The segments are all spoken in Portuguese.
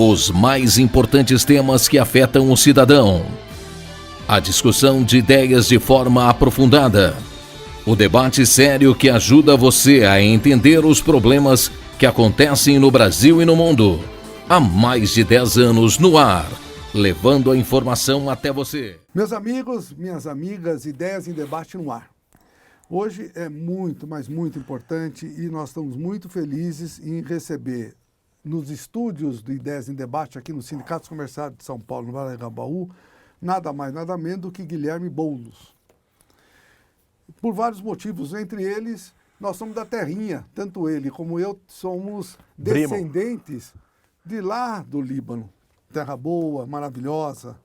Os mais importantes temas que afetam o cidadão. A discussão de ideias de forma aprofundada. O debate sério que ajuda você a entender os problemas que acontecem no Brasil e no mundo. Há mais de 10 anos no ar, levando a informação até você. Meus amigos, minhas amigas, Ideias em Debate no ar. Hoje é muito, mas muito importante e nós estamos muito felizes em receber nos estúdios do Ideias em Debate aqui no Sindicato Comerciário de São Paulo, no Vale do Anhangabaú, nada mais, nada menos do que Guilherme Boulos. Por vários motivos, entre eles, nós somos da terrinha, tanto ele como eu somos descendentes de lá do Líbano. Terra boa, maravilhosa.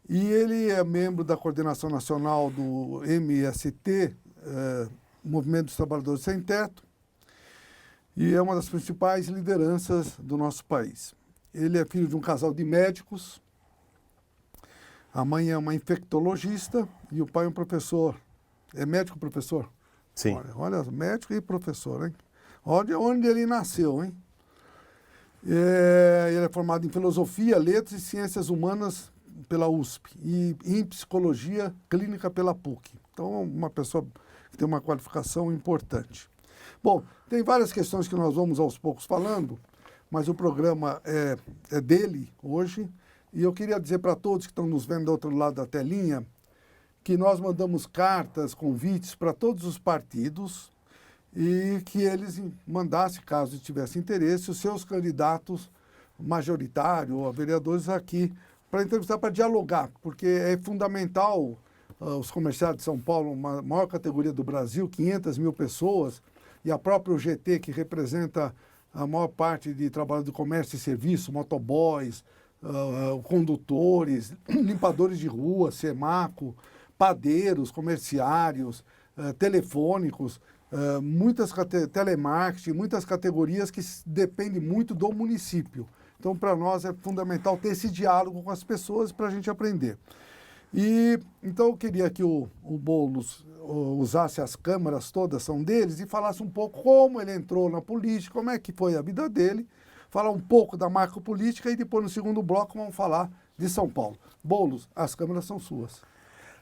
E ele é membro da coordenação nacional do MST, Movimento dos Trabalhadores Sem Teto, e é uma das principais lideranças do nosso país. Ele é filho de um casal de médicos, a mãe é uma infectologista e o pai é um professor. É médico professor? Sim. Olha, médico e professor, hein? Olha onde ele nasceu, hein? Ele é formado em Filosofia, Letras e Ciências Humanas pela USP e em Psicologia Clínica pela PUC. Então, uma pessoa que tem uma qualificação importante. Bom, tem várias questões que nós vamos aos poucos falando, mas o programa é dele hoje. E eu queria dizer para todos que estão nos vendo do outro lado da telinha que nós mandamos cartas, convites para todos os partidos e que eles mandassem, caso tivesse interesse, os seus candidatos majoritários ou a vereadores aqui para entrevistar, para dialogar, porque é fundamental os comerciários de São Paulo, uma maior categoria do Brasil, 500 mil pessoas, e a própria UGT, que representa a maior parte de trabalho do comércio e serviço, motoboys, condutores, limpadores de rua, semaco, padeiros, comerciários, telefônicos, telemarketing, muitas categorias que dependem muito do município. Então, para nós é fundamental ter esse diálogo com as pessoas para a gente aprender. E então eu queria que o Boulos usasse as câmeras, todas são deles, e falasse um pouco como ele entrou na política, como é que foi a vida dele, falar um pouco da macropolítica e depois no segundo bloco vamos falar de São Paulo. Boulos, as câmeras são suas.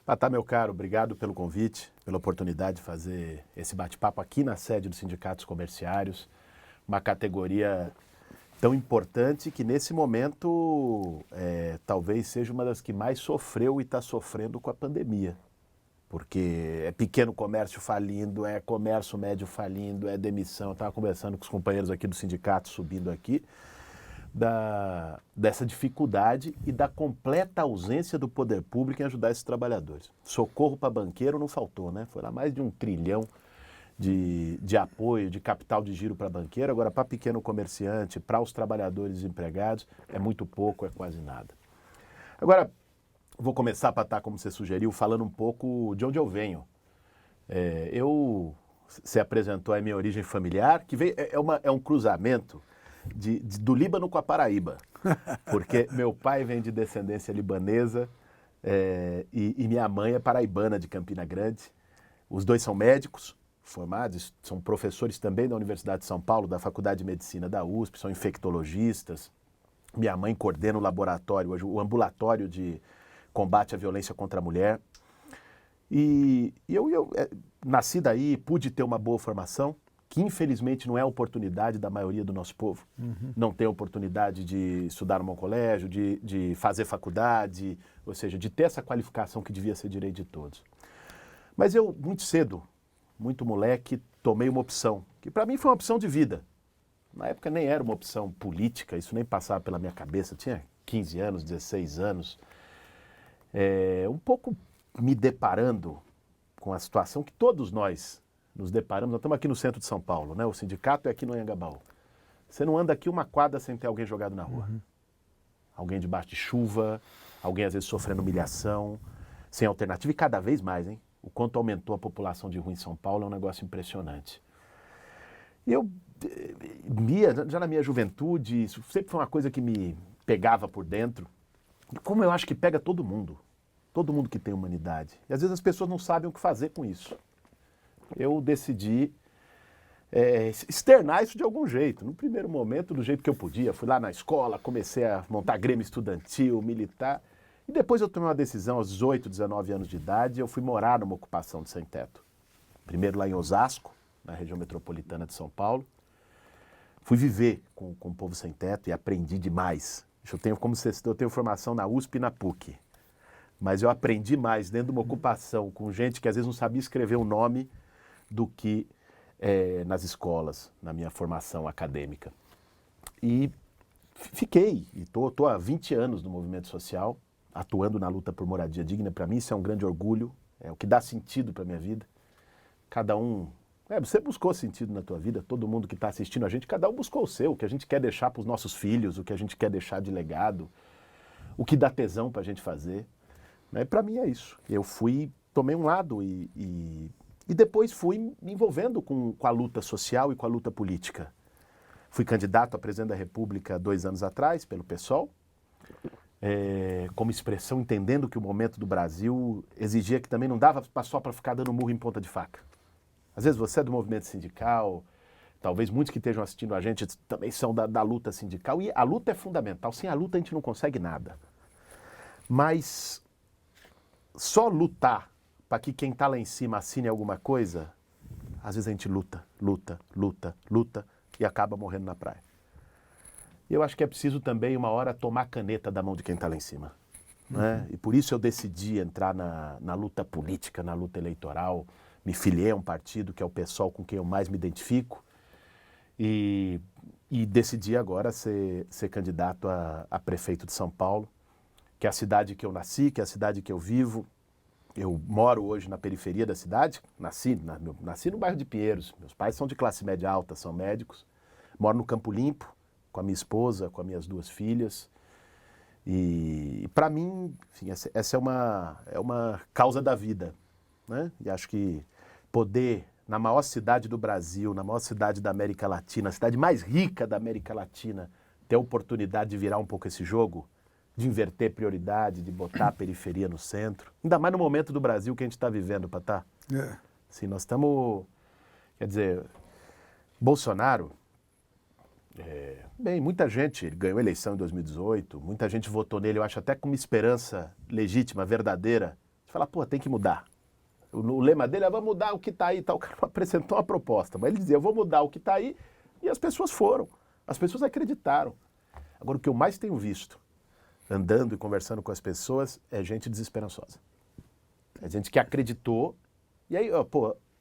Patá, meu caro, obrigado pelo convite, pela oportunidade de fazer esse bate-papo aqui na sede dos sindicatos comerciários, uma categoria tão importante que nesse momento talvez seja uma das que mais sofreu e está sofrendo com a pandemia. Porque é pequeno comércio falindo, é comércio médio falindo, é demissão. Eu estava conversando com os companheiros aqui do sindicato, subindo aqui, dessa dificuldade e da completa ausência do poder público em ajudar esses trabalhadores. Socorro para banqueiro não faltou, né? Foi lá mais de 1 trilhão de apoio, de capital de giro para banqueiro. Agora, para pequeno comerciante, para os trabalhadores desempregados, é muito pouco, é quase nada. Agora, vou começar, Patá, como você sugeriu, falando um pouco de onde eu venho. Você apresentou a minha origem familiar, que é um cruzamento do Líbano com a Paraíba, porque meu pai vem de descendência libanesa e minha mãe é paraibana, de Campina Grande. Os dois são médicos formados, são professores também da Universidade de São Paulo, da Faculdade de Medicina da USP, são infectologistas. Minha mãe coordena o laboratório, o ambulatório de combate à violência contra a mulher. E eu nasci daí, pude ter uma boa formação, que infelizmente não é a oportunidade da maioria do nosso povo. Uhum. Não tem oportunidade de estudar num bom colégio, de fazer faculdade, ou seja, de ter essa qualificação que devia ser direito de todos. Mas eu, muito cedo, muito moleque, tomei uma opção, que para mim foi uma opção de vida. Na época nem era uma opção política, isso nem passava pela minha cabeça, eu tinha 15 anos, 16 anos. Um pouco me deparando com a situação que todos nós nos deparamos. Nós estamos aqui no centro de São Paulo, né? O sindicato é aqui no Anhangabaú. Você não anda aqui uma quadra sem ter alguém jogado na rua. Uhum. Alguém debaixo de chuva, alguém às vezes sofrendo humilhação, sem alternativa, e cada vez mais, hein? O quanto aumentou a população de rua em São Paulo é um negócio impressionante. E eu já na minha juventude, isso sempre foi uma coisa que me pegava por dentro, como eu acho que pega todo mundo que tem humanidade. E às vezes as pessoas não sabem o que fazer com isso. Eu decidi externar isso de algum jeito. No primeiro momento, do jeito que eu podia. Fui lá na escola, comecei a montar grêmio estudantil, militar. E depois eu tomei uma decisão aos 18, 19 anos de idade, eu fui morar numa ocupação de sem-teto. Primeiro lá em Osasco, na região metropolitana de São Paulo. Fui viver com o povo sem-teto e aprendi demais. Eu tenho formação na USP e na PUC. Mas eu aprendi mais dentro de uma ocupação com gente que às vezes não sabia escrever o nome do que nas escolas, na minha formação acadêmica. E fiquei, e estou há 20 anos no movimento social, atuando na luta por moradia digna. Para mim isso é um grande orgulho, é o que dá sentido para a minha vida. Cada um, você buscou sentido na tua vida, todo mundo que está assistindo a gente, cada um buscou o seu, o que a gente quer deixar para os nossos filhos, o que a gente quer deixar de legado, o que dá tesão para a gente fazer. Para mim é isso. Eu tomei um lado e depois fui me envolvendo com a luta social e com a luta política. Fui candidato a presidente da República 2 anos atrás, pelo PSOL, como expressão, entendendo que o momento do Brasil exigia que também não dava só para ficar dando murro em ponta de faca. Às vezes você é do movimento sindical, talvez muitos que estejam assistindo a gente também são da luta sindical, e a luta é fundamental. Sem a luta a gente não consegue nada. Mas só lutar para que quem está lá em cima assine alguma coisa, às vezes a gente luta e acaba morrendo na praia. E eu acho que é preciso também, uma hora, tomar a caneta da mão de quem está lá em cima. Né? E por isso eu decidi entrar na luta política, na luta eleitoral. Me filiei a um partido que é o PSOL, com quem eu mais me identifico. E decidi agora ser candidato a prefeito de São Paulo, que é a cidade que eu nasci, que é a cidade que eu vivo. Eu moro hoje na periferia da cidade, nasci no bairro de Pinheiros. Meus pais são de classe média alta, são médicos. Moro no Campo Limpo, com a minha esposa, com as minhas 2 filhas. E para mim, enfim, essa é uma causa da vida. Né? E acho que poder, na maior cidade do Brasil, na maior cidade da América Latina, a cidade mais rica da América Latina, ter a oportunidade de virar um pouco esse jogo, de inverter prioridade, de botar a periferia no centro. Ainda mais no momento do Brasil que a gente está vivendo, Patá. Assim, nós estamos... Quer dizer, Bolsonaro... muita gente ganhou a eleição em 2018, muita gente votou nele, eu acho até com uma esperança legítima, verdadeira. Você fala, tem que mudar. O lema dele é, vamos mudar o que está aí. O cara não apresentou uma proposta, mas ele dizia, eu vou mudar o que está aí, e as pessoas foram. As pessoas acreditaram. Agora, o que eu mais tenho visto, andando e conversando com as pessoas, é gente desesperançosa. É gente que acreditou, e aí,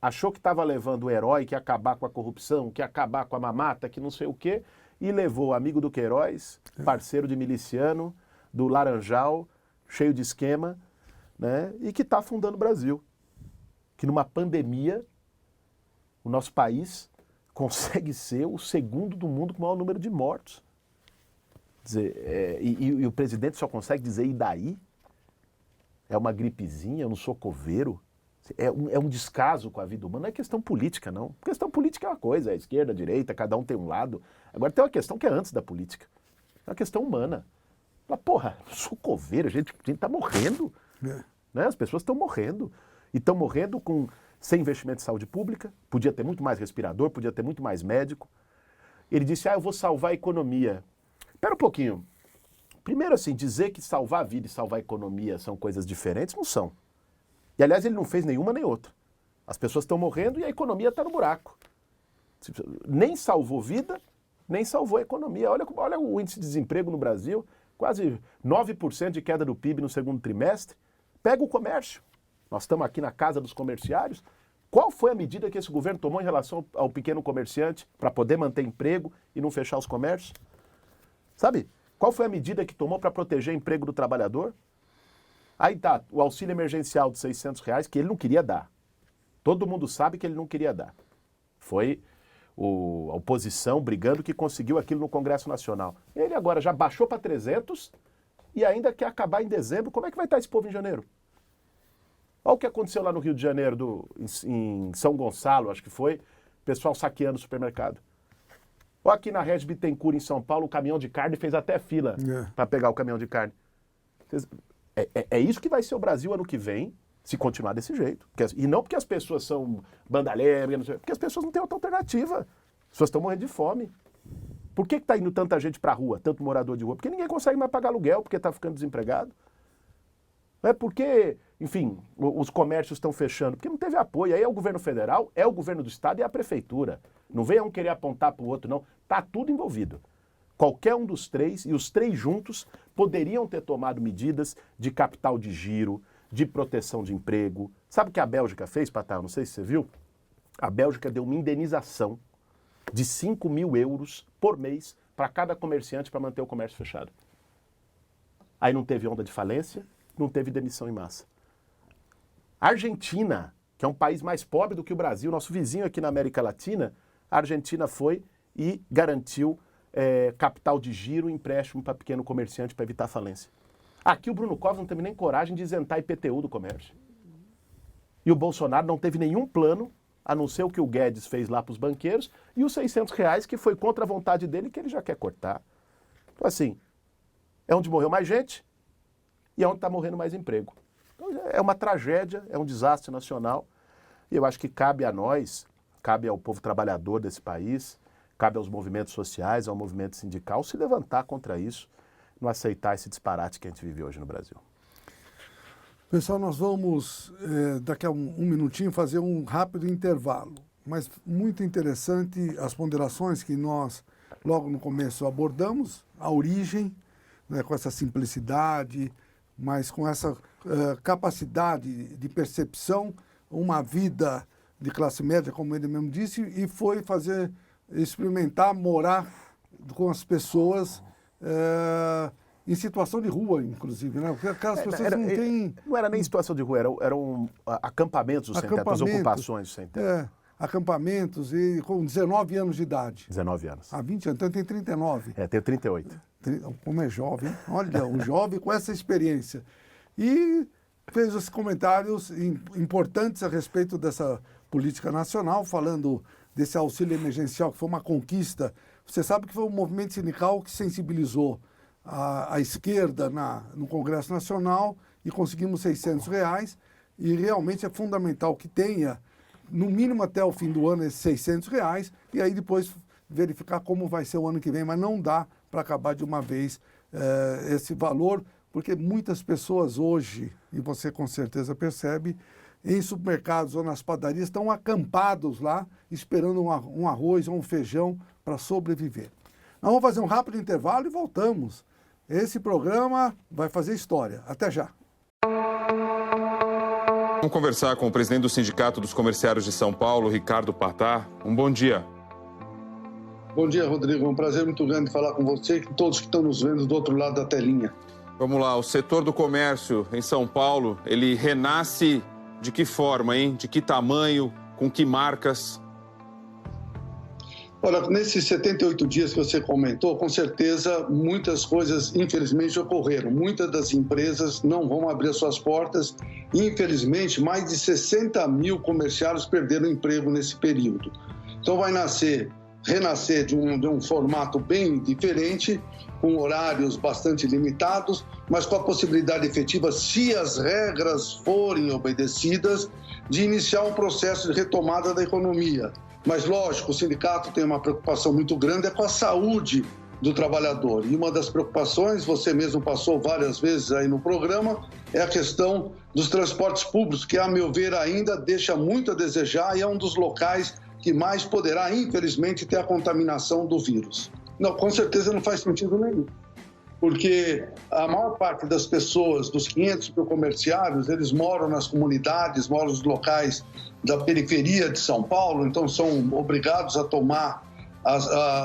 achou que estava levando o herói, que ia acabar com a corrupção, que ia acabar com a mamata, que não sei o quê, e levou o amigo do Queiroz, parceiro de miliciano, do Laranjal, cheio de esquema, né, e que está afundando o Brasil. Que numa pandemia, o nosso país consegue ser o segundo do mundo com o maior número de mortos. Dizer, e o presidente só consegue dizer, e daí? É uma gripezinha, eu não sou coveiro. É um descaso com a vida humana. Não é questão política, não. Questão política é uma coisa, é esquerda, direita, cada um tem um lado. Agora tem uma questão que é antes da política. É uma questão humana. Fala, eu sou coveiro, a gente tá morrendo. Né? As pessoas estão morrendo. E estão morrendo sem investimento em saúde pública. Podia ter muito mais respirador, podia ter muito mais médico. Ele disse, eu vou salvar a economia. Espera um pouquinho. Primeiro, assim, dizer que salvar a vida e salvar a economia são coisas diferentes, não são. E, aliás, ele não fez nenhuma nem outra. As pessoas estão morrendo e a economia está no buraco. Nem salvou vida, nem salvou a economia. Olha o índice de desemprego no Brasil, quase 9% de queda do PIB no segundo trimestre. Pega o comércio. Nós estamos aqui na casa dos comerciários. Qual foi a medida que esse governo tomou em relação ao pequeno comerciante para poder manter emprego e não fechar os comércios? Sabe? Qual foi a medida que tomou para proteger o emprego do trabalhador? Aí tá, o auxílio emergencial de R$600 que ele não queria dar. Todo mundo sabe que ele não queria dar. Foi a oposição brigando que conseguiu aquilo no Congresso Nacional. Ele agora já baixou para 300 e ainda quer acabar em dezembro. Como é que vai estar esse povo em janeiro? Olha o que aconteceu lá no Rio de Janeiro, em São Gonçalo, acho que foi, pessoal saqueando o supermercado. Olha aqui na Rede Bittencourt, em São Paulo, o caminhão de carne fez até fila para pegar o caminhão de carne. É isso que vai ser o Brasil ano que vem, se continuar desse jeito. E não porque as pessoas são bandalheiras, porque as pessoas não têm outra alternativa. As pessoas estão morrendo de fome. Por que está indo tanta gente para a rua, tanto morador de rua? Porque ninguém consegue mais pagar aluguel, porque está ficando desempregado. É porque, enfim, os comércios estão fechando, porque não teve apoio. Aí é o governo federal, é o governo do estado e é a prefeitura. Não venha um querer apontar para o outro, não. Está tudo envolvido. Qualquer um dos três, e os três juntos, poderiam ter tomado medidas de capital de giro, de proteção de emprego. Sabe o que a Bélgica fez, Patal? Não sei se você viu. A Bélgica deu uma indenização de 5 mil euros por mês para cada comerciante para manter o comércio fechado. Aí não teve onda de falência, não teve demissão em massa. A Argentina, que é um país mais pobre do que o Brasil, nosso vizinho aqui na América Latina, a Argentina foi e garantiu capital de giro e empréstimo para pequeno comerciante para evitar falência. Aqui o Bruno Covas não teve nem coragem de isentar IPTU do comércio. E o Bolsonaro não teve nenhum plano, a não ser o que o Guedes fez lá para os banqueiros, e os R$600 que foi contra a vontade dele que ele já quer cortar. Então assim, é onde morreu mais gente e é onde está morrendo mais emprego. Então, é uma tragédia, é um desastre nacional, e eu acho que cabe a nós, cabe ao povo trabalhador desse país, cabe aos movimentos sociais, ao movimento sindical, se levantar contra isso, não aceitar esse disparate que a gente vive hoje no Brasil. Pessoal, nós vamos, daqui a um minutinho, fazer um rápido intervalo. Mas muito interessante as ponderações que nós, logo no começo, abordamos, a origem, né, com essa simplicidade, mas com essa capacidade de percepção, uma vida de classe média, como ele mesmo disse, e foi experimentar morar com as pessoas em situação de rua, inclusive, né? Porque aquelas pessoas não têm... Não era nem situação de rua, eram acampamentos do sem teto, as ocupações do sem teto. Acampamentos, e com 19 anos de idade. 19 anos. Há 20 anos, então tem 39. Tenho 38. Como é jovem, hein? Olha, um jovem com essa experiência. E fez os comentários importantes a respeito dessa política nacional, falando desse auxílio emergencial, que foi uma conquista. Você sabe que foi um movimento sindical que sensibilizou a esquerda no Congresso Nacional e conseguimos R$600, e realmente é fundamental que tenha, no mínimo até o fim do ano, esses R$600, e aí depois verificar como vai ser o ano que vem, mas não dá para acabar de uma vez esse valor, porque muitas pessoas hoje, e você com certeza percebe, em supermercados ou nas padarias, estão acampados lá, esperando um arroz ou um feijão para sobreviver. Nós vamos fazer um rápido intervalo e voltamos. Esse programa vai fazer história. Até já. Vamos conversar com o presidente do Sindicato dos Comerciários de São Paulo, Ricardo Patá. Um bom dia. Bom dia, Rodrigo. É um prazer muito grande falar com você e com todos que estão nos vendo do outro lado da telinha. Vamos lá, o setor do comércio em São Paulo, ele renasce de que forma, hein? De que tamanho? Com que marcas? Olha, nesses 78 dias que você comentou, com certeza muitas coisas, infelizmente, ocorreram. Muitas das empresas não vão abrir as suas portas. Infelizmente, mais de 60 mil comerciários perderam emprego nesse período. Então vai renascer de um formato bem diferente, com horários bastante limitados, mas com a possibilidade efetiva, se as regras forem obedecidas, de iniciar um processo de retomada da economia. Mas, lógico, o sindicato tem uma preocupação muito grande com a saúde do trabalhador. E uma das preocupações, você mesmo passou várias vezes aí no programa, é a questão dos transportes públicos, que, a meu ver, ainda deixa muito a desejar e é um dos locais que mais poderá, infelizmente, ter a contaminação do vírus. Não, com certeza não faz sentido nenhum, porque a maior parte das pessoas, dos 500 mil comerciários, eles moram nas comunidades, moram nos locais da periferia de São Paulo, então são obrigados a tomar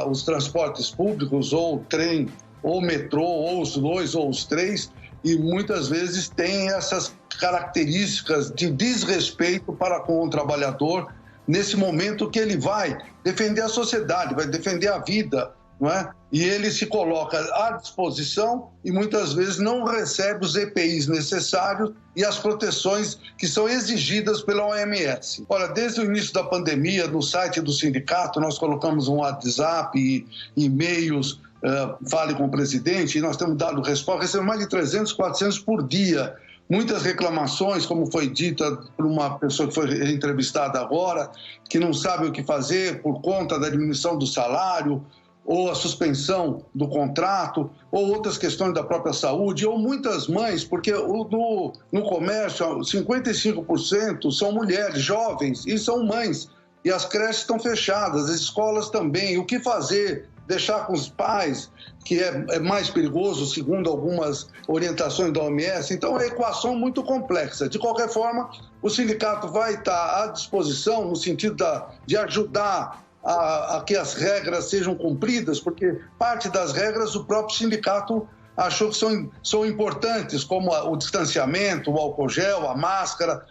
os transportes públicos, ou trem, ou metrô, ou os dois, ou os três, e muitas vezes tem essas características de desrespeito para com o trabalhador, nesse momento que ele vai defender a sociedade, vai defender a vida, não é? E ele se coloca à disposição e muitas vezes não recebe os EPIs necessários e as proteções que são exigidas pela OMS. Olha, desde o início da pandemia, no site do sindicato, nós colocamos um WhatsApp e e-mails, fale com o presidente, e nós temos dado resposta, recebemos mais de 300, 400 por dia, muitas reclamações, como foi dita por uma pessoa que foi entrevistada agora, que não sabe o que fazer por conta da diminuição do salário, ou a suspensão do contrato, ou outras questões da própria saúde, ou muitas mães, porque no comércio 55% são mulheres jovens e são mães, e as creches estão fechadas, as escolas também. O que fazer? Deixar com os pais, que é mais perigoso, segundo algumas orientações da OMS. Então, é uma equação muito complexa. De qualquer forma, o sindicato vai estar à disposição no sentido de ajudar a que as regras sejam cumpridas, porque parte das regras o próprio sindicato achou que são importantes, como o distanciamento, o álcool gel, a máscara,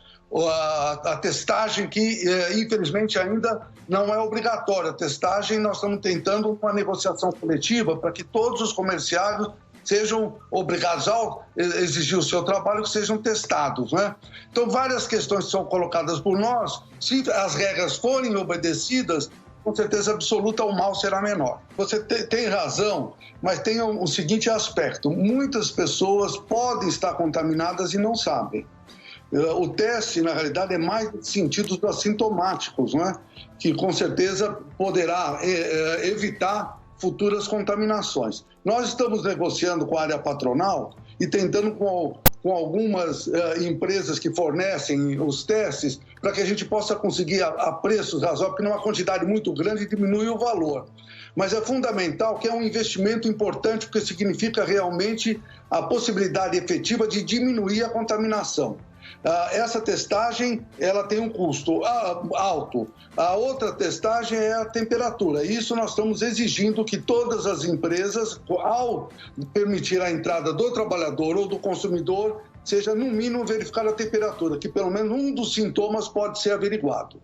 a testagem, que infelizmente ainda não é obrigatória. A testagem, nós estamos tentando uma negociação coletiva para que todos os comerciários sejam obrigados a exigir o seu trabalho, que sejam testados, né? Então, várias questões são colocadas por nós. Se as regras forem obedecidas, com certeza absoluta, o mal será menor. Você tem razão, mas tem o seguinte aspecto: muitas pessoas podem estar contaminadas e não sabem. O teste, na realidade, é mais em sentidos assintomáticos, né? Que com certeza poderá evitar futuras contaminações. Nós estamos negociando com a área patronal e tentando com algumas empresas que fornecem os testes, para que a gente possa conseguir a preços razoáveis, porque numa quantidade muito grande diminui o valor. Mas é fundamental que é um investimento importante, porque significa realmente a possibilidade efetiva de diminuir a contaminação. Essa testagem, ela tem um custo alto. A outra testagem é a temperatura. Isso nós estamos exigindo que todas as empresas, ao permitir a entrada do trabalhador ou do consumidor, seja no mínimo verificar a temperatura, que pelo menos um dos sintomas pode ser averiguado.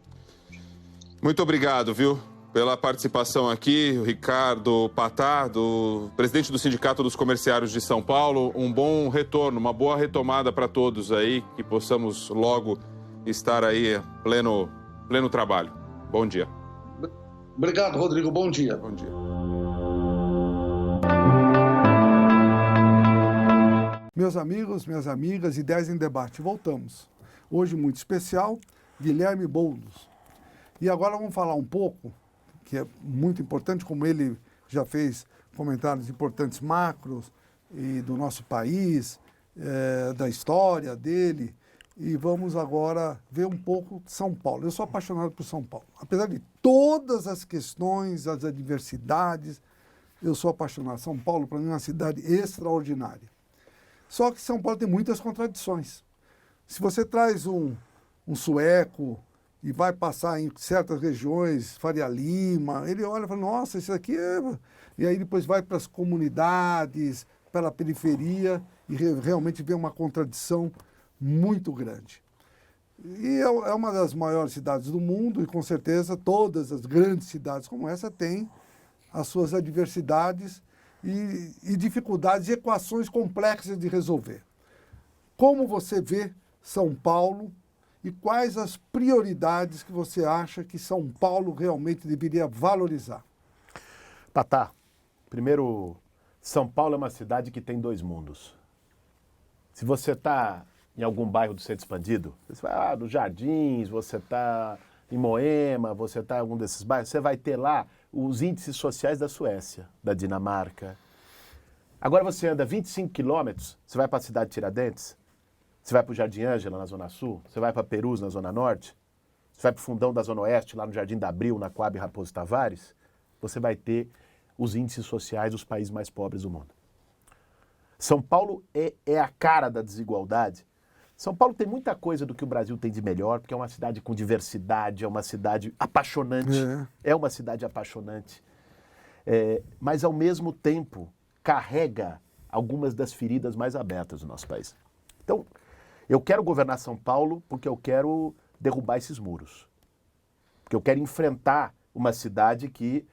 Muito obrigado, viu, pela participação aqui, o Ricardo Patá, presidente do Sindicato dos Comerciários de São Paulo. Um bom retorno, uma boa retomada para todos aí, que possamos logo estar aí pleno trabalho. Bom dia. Obrigado, Rodrigo. Bom dia. Bom dia. Meus amigos, minhas amigas, Ideias em Debate, voltamos. Hoje muito especial, Guilherme Boulos. E agora vamos falar um pouco, que é muito importante, como ele já fez comentários importantes macros e do nosso país, da história dele, e vamos agora ver um pouco de São Paulo. Eu sou apaixonado por São Paulo. Apesar de todas as questões, as adversidades, eu sou apaixonado. São Paulo, para mim, é uma cidade extraordinária. Só que São Paulo tem muitas contradições. Se você traz um sueco e vai passar em certas regiões, Faria Lima, ele olha e fala, nossa, isso aqui é... E aí depois vai para as comunidades, para a periferia, e realmente vê uma contradição muito grande. E é uma das maiores cidades do mundo, e com certeza todas as grandes cidades como essa têm as suas adversidades e dificuldades e equações complexas de resolver. Como você vê São Paulo e quais as prioridades que você acha que São Paulo realmente deveria valorizar? Patá, primeiro, São Paulo é uma cidade que tem dois mundos. Se você está em algum bairro do centro expandido, você vai nos Jardins, você está em Moema, você está em algum desses bairros, você vai ter lá os índices sociais da Suécia, da Dinamarca. Agora você anda 25 quilômetros, você vai para a cidade de Tiradentes, você vai para o Jardim Ângela, na Zona Sul, você vai para Perus, na Zona Norte, você vai para o fundão da Zona Oeste, lá no Jardim da Abril, na Coab Raposo Tavares, você vai ter os índices sociais dos países mais pobres do mundo. São Paulo é a cara da desigualdade. São Paulo tem muita coisa do que o Brasil tem de melhor, porque é uma cidade com diversidade, é uma cidade apaixonante. É uma cidade apaixonante. Mas, ao mesmo tempo, carrega algumas das feridas mais abertas do nosso país. Então, eu quero governar São Paulo porque eu quero derrubar esses muros. Porque eu quero enfrentar uma cidade que,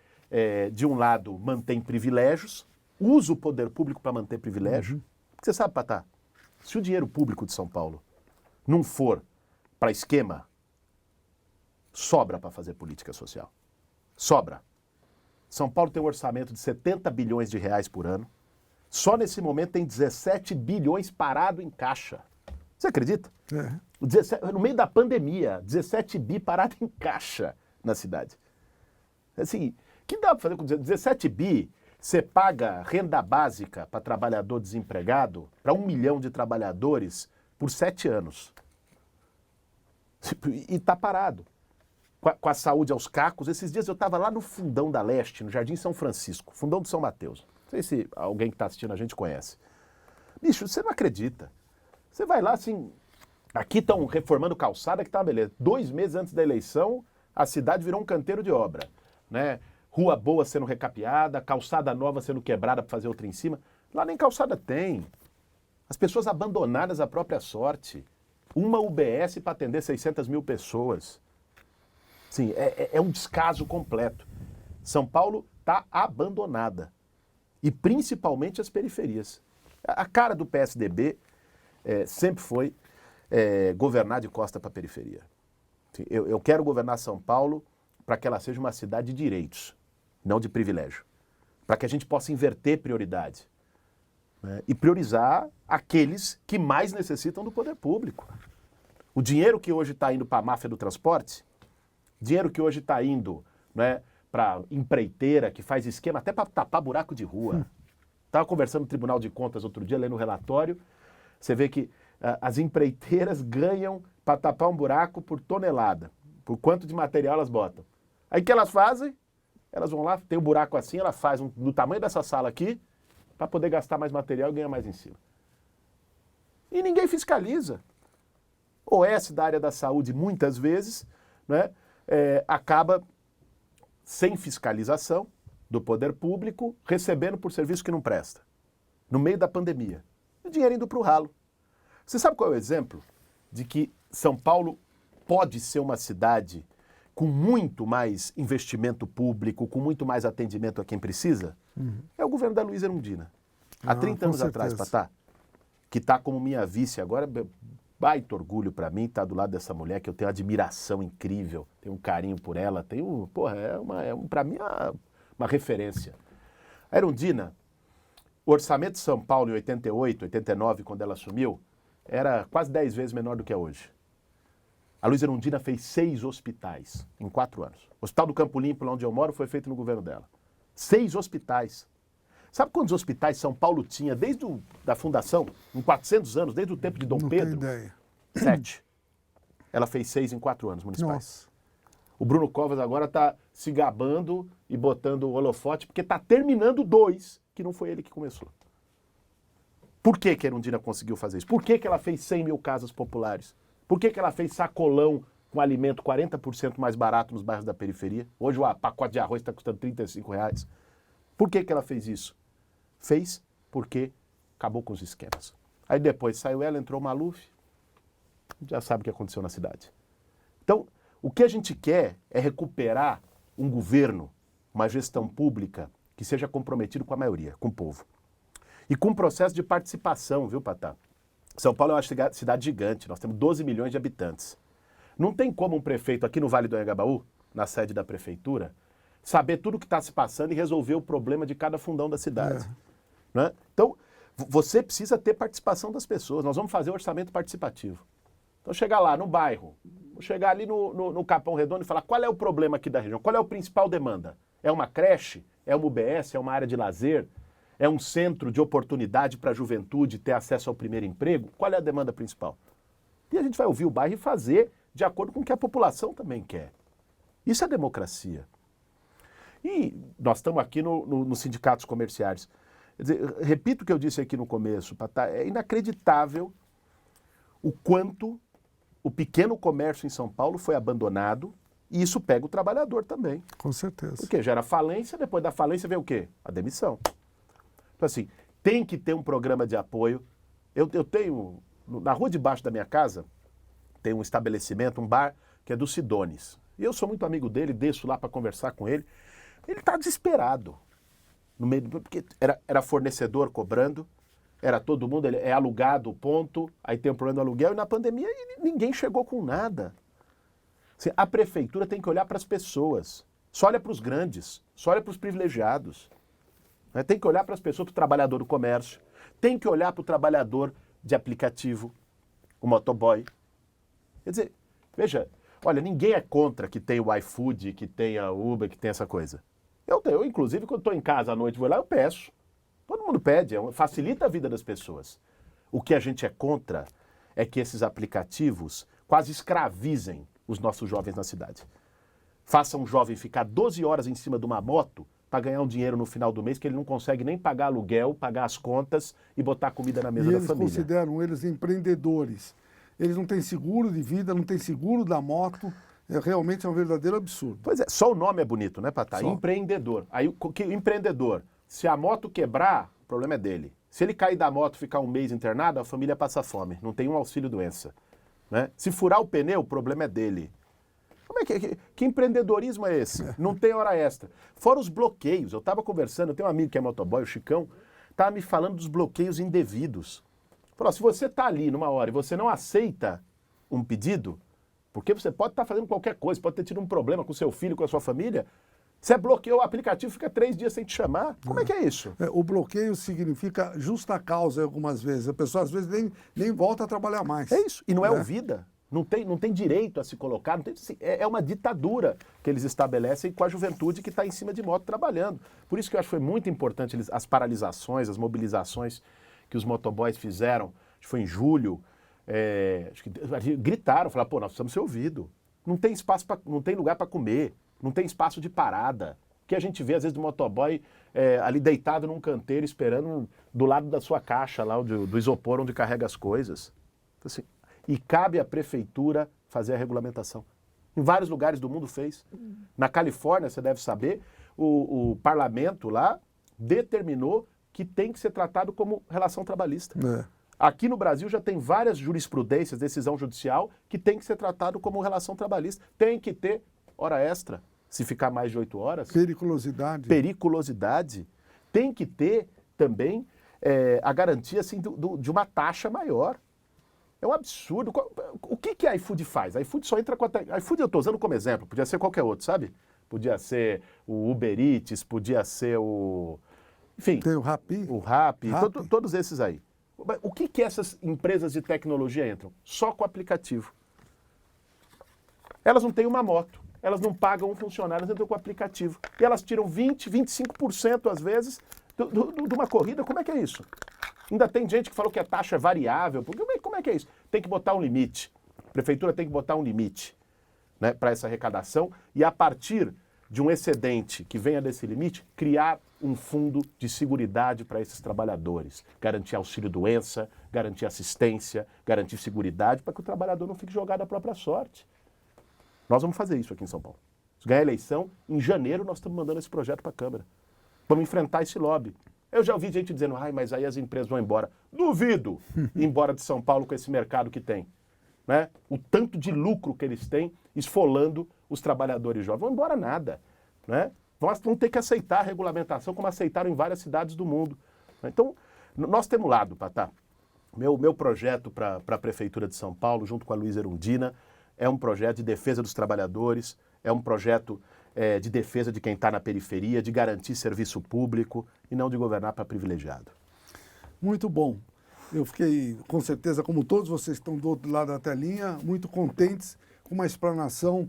de um lado, mantém privilégios, usa o poder público para manter privilégio. Porque você sabe, Patá, se o dinheiro público de São Paulo não for para esquema, sobra para fazer política social. Sobra. São Paulo tem um orçamento de 70 bilhões de reais por ano. Só nesse momento tem 17 bilhões parado em caixa. Você acredita? É. No meio da pandemia, 17 bi parado em caixa na cidade. Assim, o que dá para fazer com 17 bi? Você paga renda básica para trabalhador desempregado, para 1 milhão de trabalhadores, por 7 anos. E está parado. Com a saúde aos cacos. Esses dias eu estava lá no Fundão da Leste, no Jardim São Francisco, Fundão de São Mateus. Não sei se alguém que está assistindo a gente conhece. Bicho, você não acredita. Você vai lá assim... Aqui estão reformando calçada que tá uma beleza. 2 meses antes da eleição, a cidade virou um canteiro de obra, né? Rua boa sendo recapeada, calçada nova sendo quebrada para fazer outra em cima. Lá nem calçada tem. As pessoas abandonadas à própria sorte. Uma UBS para atender 600 mil pessoas. Sim, é um descaso completo. São Paulo está abandonada. E principalmente as periferias. A cara do PSDB sempre foi governar de costa para a periferia. Eu quero governar São Paulo para que ela seja uma cidade de direitos, não de privilégio. Para que a gente possa inverter prioridade, né? E priorizar aqueles que mais necessitam do poder público. O dinheiro que hoje está indo para a máfia do transporte, dinheiro que hoje está indo, né, para empreiteira que faz esquema até para tapar buraco de rua. Estava conversando no Tribunal de Contas outro dia, lendo o relatório, você vê que as empreiteiras ganham para tapar um buraco por tonelada. Por quanto de material elas botam. Aí o que elas fazem? Elas vão lá, tem um buraco assim, ela faz do tamanho dessa sala aqui, para poder gastar mais material e ganhar mais em cima. E ninguém fiscaliza. O OS da área da saúde, muitas vezes, né, acaba sem fiscalização do poder público, recebendo por serviço que não presta. No meio da pandemia. O dinheiro indo para o ralo. Você sabe qual é o exemplo de que São Paulo pode ser uma cidade com muito mais investimento público, com muito mais atendimento a quem precisa? É o governo da Luísa Erundina. Há 30 anos atrás, Patá, que está como minha vice agora, baita orgulho para mim estar do lado dessa mulher, que eu tenho admiração incrível, tenho um carinho por ela, para mim uma referência. A Erundina, o orçamento de São Paulo em 88, 89, quando ela assumiu, era quase 10 vezes menor do que é hoje. A Luísa Erundina fez 6 hospitais em 4 anos. O Hospital do Campo Limpo, lá onde eu moro, foi feito no governo dela. 6 hospitais. Sabe quantos hospitais São Paulo tinha desde a fundação, em 400 anos, desde o tempo de Dom Pedro? Não tenho ideia. 7. Ela fez 6 em 4 anos municipais. Nossa. O Bruno Covas agora está se gabando e botando o holofote, porque está terminando 2, que não foi ele que começou. Por que a Erundina conseguiu fazer isso? Por que ela fez 100 mil casas populares? Por que ela fez sacolão com alimento 40% mais barato nos bairros da periferia? Hoje o pacote de arroz está custando R$35. Por que ela fez isso? Fez porque acabou com os esquemas. Aí depois saiu ela, entrou o Maluf, já sabe o que aconteceu na cidade. Então, o que a gente quer é recuperar um governo, uma gestão pública que seja comprometido com a maioria, com o povo. E com um processo de participação, viu, Patá? São Paulo é uma cidade gigante, nós temos 12 milhões de habitantes. Não tem como um prefeito aqui no Vale do Anhangabaú, na sede da prefeitura, saber tudo o que está se passando e resolver o problema de cada fundão da cidade. Né? Então, você precisa ter participação das pessoas. Nós vamos fazer o orçamento participativo. Então, chegar lá no bairro, chegar ali no Capão Redondo e falar qual é o problema aqui da região, qual é a principal demanda? É uma creche? É uma UBS? É uma área de lazer? É um centro de oportunidade para a juventude ter acesso ao primeiro emprego? Qual é a demanda principal? E a gente vai ouvir o bairro e fazer de acordo com o que a população também quer. Isso é democracia. E nós estamos aqui nos sindicatos comerciais. Quer dizer, repito o que eu disse aqui no começo, Patá, é inacreditável o quanto o pequeno comércio em São Paulo foi abandonado e isso pega o trabalhador também. Com certeza. Porque gera falência, depois da falência vem o quê? A demissão. Então assim, tem que ter um programa de apoio. Eu tenho, na rua de baixo da minha casa, tem um estabelecimento, um bar, que é do Sidones. E eu sou muito amigo dele, desço lá para conversar com ele. Ele está desesperado. No meio porque era fornecedor cobrando, era todo mundo, é alugado, ponto, aí tem o problema do aluguel, e na pandemia ninguém chegou com nada. Assim, a prefeitura tem que olhar para as pessoas, só olha para os grandes, só olha para os privilegiados. Né? Tem que olhar para as pessoas, para o trabalhador do comércio, tem que olhar para o trabalhador de aplicativo, o motoboy. Quer dizer, veja, olha, ninguém é contra que tenha o iFood, que tenha o Uber, que tenha essa coisa. Eu inclusive, quando estou em casa à noite, vou lá, eu peço. Todo mundo pede, facilita a vida das pessoas. O que a gente é contra é que esses aplicativos quase escravizem os nossos jovens na cidade. Faça um jovem ficar 12 horas em cima de uma moto para ganhar um dinheiro no final do mês que ele não consegue nem pagar aluguel, pagar as contas e botar comida na mesa da família. Eles consideram eles empreendedores. Eles não têm seguro de vida, não têm seguro da moto. Realmente é um verdadeiro absurdo. Pois é, só o nome é bonito, né, Patá? Só. Empreendedor. Aí o empreendedor, se a moto quebrar, o problema é dele. Se ele cair da moto e ficar um mês internado, a família passa fome. Não tem um auxílio-doença. Né? Se furar o pneu, o problema é dele. Como é que empreendedorismo é esse? Não tem hora extra. Fora os bloqueios. Eu estava conversando, eu tenho um amigo que é motoboy, o Chicão, estava me falando dos bloqueios indevidos. Falou, se você está ali numa hora e você não aceita um pedido, porque você pode estar fazendo qualquer coisa, pode ter tido um problema com seu filho, com a sua família, você bloqueou o aplicativo, fica 3 dias sem te chamar. Como é que é isso? O bloqueio significa justa causa algumas vezes. A pessoa às vezes nem volta a trabalhar mais. É isso. E não é ouvida. Não tem direito a se colocar. É uma ditadura que eles estabelecem com a juventude que está em cima de moto trabalhando. Por isso que eu acho que foi muito importante as paralisações, as mobilizações que os motoboys fizeram. Acho que foi em julho. Acho que gritaram, falaram, pô, nós precisamos ser ouvidos. Não tem espaço, não tem lugar para comer. Não tem espaço de parada. Que a gente vê, às vezes, do motoboy ali deitado num canteiro, esperando do lado da sua caixa, lá do isopor onde carrega as coisas. Então, assim, e cabe à prefeitura fazer a regulamentação. Em vários lugares do mundo fez. Na Califórnia, você deve saber, o parlamento lá determinou que tem que ser tratado como relação trabalhista. Aqui no Brasil já tem várias jurisprudências, decisão judicial, que tem que ser tratado como relação trabalhista. Tem que ter hora extra, se ficar mais de 8 horas. Periculosidade. Tem que ter também a garantia assim, de uma taxa maior. É um absurdo. O que a iFood faz? A iFood só entra com a iFood eu estou usando como exemplo, podia ser qualquer outro, sabe? Podia ser o Uber Eats, podia ser o... Enfim. Tem o Rappi. O Rappi. Todos esses aí. O que essas empresas de tecnologia entram? Só com o aplicativo. Elas não têm uma moto. Elas não pagam um funcionário, elas entram com o aplicativo. E elas tiram 20%, 25% às vezes de uma corrida. Como é que é isso? Ainda tem gente que falou que a taxa é variável. Como é que é isso? Tem que botar um limite. A prefeitura tem que botar um limite, né, para essa arrecadação e, a partir de um excedente que venha desse limite, criar um fundo de seguridade para esses trabalhadores. Garantir auxílio-doença, garantir assistência, garantir seguridade para que o trabalhador não fique jogado à própria sorte. Nós vamos fazer isso aqui em São Paulo. Se ganhar a eleição, em janeiro nós estamos mandando esse projeto para a Câmara. Vamos enfrentar esse lobby. Eu já ouvi gente dizendo, mas aí as empresas vão embora. Duvido ir embora de São Paulo com esse mercado que tem. Né? O tanto de lucro que eles têm esfolando os trabalhadores jovens. Vão embora nada. Né? Vão ter que aceitar a regulamentação como aceitaram em várias cidades do mundo. Então, nós temos lado, Patá. Meu projeto para a Prefeitura de São Paulo, junto com a Luísa Erundina, é um projeto de defesa dos trabalhadores, é um projeto de defesa de quem está na periferia, de garantir serviço público e não de governar para privilegiado. Muito bom. Eu fiquei, com certeza, como todos vocês estão do outro lado da telinha, muito contentes com uma explanação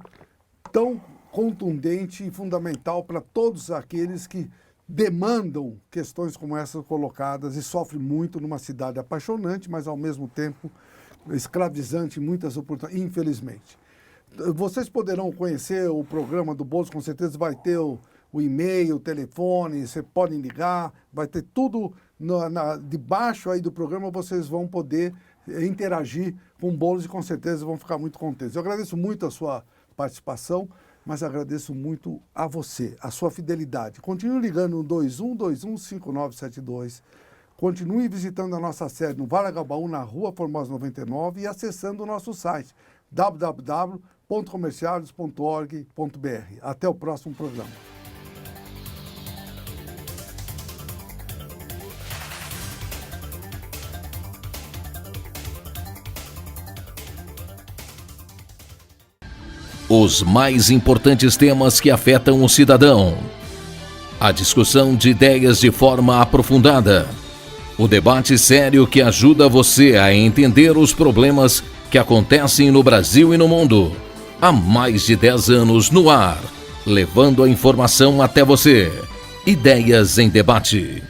tão contundente e fundamental para todos aqueles que demandam questões como essas colocadas e sofrem muito numa cidade apaixonante, mas ao mesmo tempo escravizante em muitas oportunidades, infelizmente. Vocês poderão conhecer o programa do Bolso, com certeza vai ter o e-mail, o telefone, vocês podem ligar, vai ter tudo debaixo aí do programa, vocês vão poder interagir com o Boulos e com certeza vão ficar muito contentes. Eu agradeço muito a sua participação, mas agradeço muito a você, a sua fidelidade. Continue ligando no 2121-5972, continue visitando a nossa sede no Vale Agabaú, na Rua Formosa 99 e acessando o nosso site www.comerciales.org.br. Até o próximo programa. Os mais importantes temas que afetam o cidadão. A discussão de ideias de forma aprofundada. O debate sério que ajuda você a entender os problemas que acontecem no Brasil e no mundo. Há mais de 10 anos no ar, levando a informação até você. Ideias em Debate.